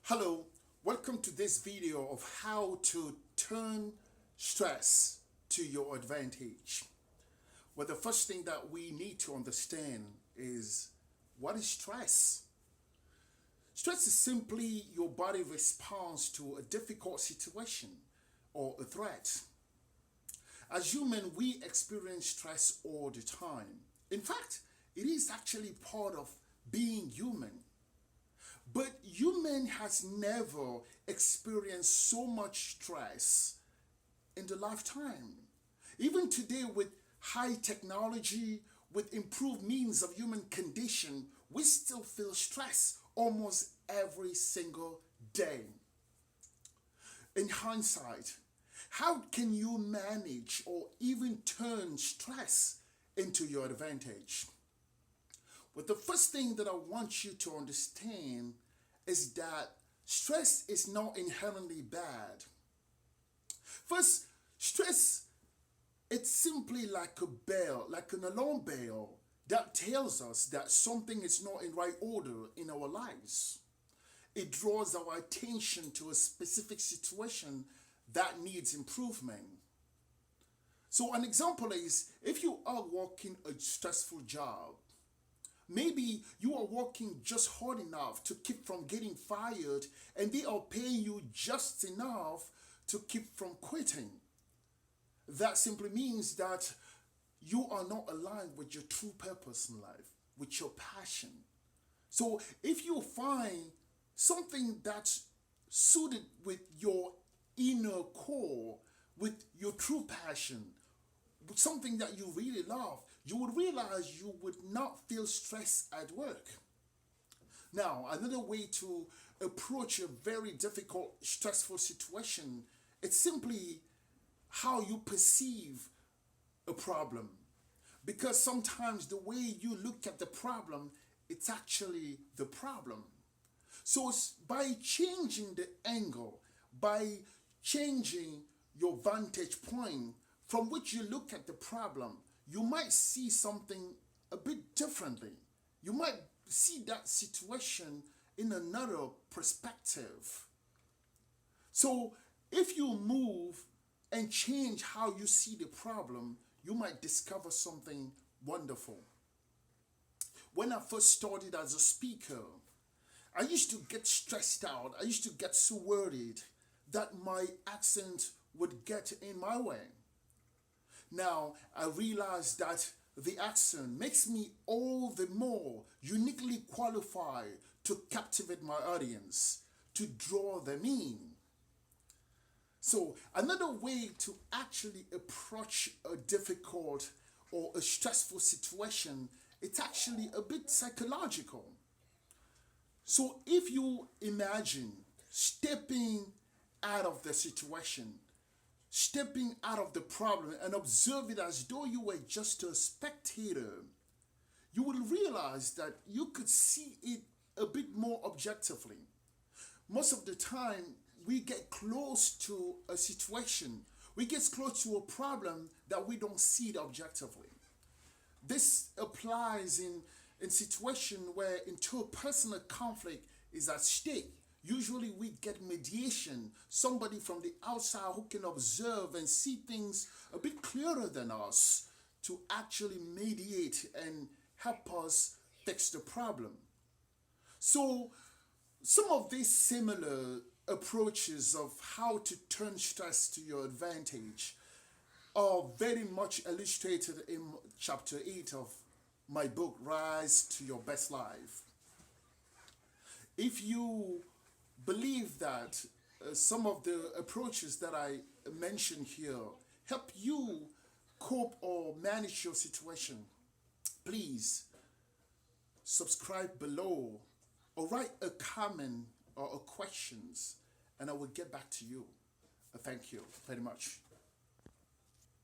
Hello, welcome to this video of how to turn stress to your advantage. Well, the first thing that we need to understand is, what is stress? Stress is simply your body response to a difficult situation or a threat. As humans, we experience stress all the time. In fact, it is actually part of being human. But human has never experienced so much stress in the lifetime. Even today, with high technology, with improved means of human condition, we still feel stress almost every single day. In hindsight, how can you manage or even turn stress into your advantage? But the first thing that I want you to understand is that stress is not inherently bad. First, stress, it's simply like a bell, like an alarm bell that tells us that something is not in right order in our lives. It draws our attention to a specific situation that needs improvement. So an example is, if you are working a stressful job, maybe you are working just hard enough to keep from getting fired, and they are paying you just enough to keep from quitting. That simply means that you are not aligned with your true purpose in life, with your passion. So if you find something that's suited with your inner core, with your true passion, with something that you really love, you would realize you would not feel stressed at work. Now, another way to approach a very difficult, stressful situation, it's simply how you perceive a problem. Because sometimes the way you look at the problem, it's actually the problem. So it's by changing the angle, by changing your vantage point from which you look at the problem, you might see something a bit differently. You might see that situation in another perspective. So if you move and change how you see the problem, you might discover something wonderful. When I first started as a speaker, I used to get stressed out. I used to get so worried that my accent would get in my way. Now, I realize that the accent makes me all the more uniquely qualified to captivate my audience, to draw them in. So, another way to actually approach a difficult or a stressful situation, it's actually a bit psychological. So, if you imagine stepping out of the situation, stepping out of the problem and observe it as though you were just a spectator, you will realize that you could see it a bit more objectively. Most of the time, we get close to a situation, we get close to a problem that we don't see it objectively. This applies in situation where interpersonal conflict is at stake. Usually we get mediation, somebody from the outside who can observe and see things a bit clearer than us to actually mediate and help us fix the problem. So some of these similar approaches of how to turn stress to your advantage are very much illustrated in chapter 8 of my book, Rise to Your Best Life. If you believe that some of the approaches that I mentioned here help you cope or manage your situation, please subscribe below or write a comment or a questions, and I will get back to you. Thank you very much.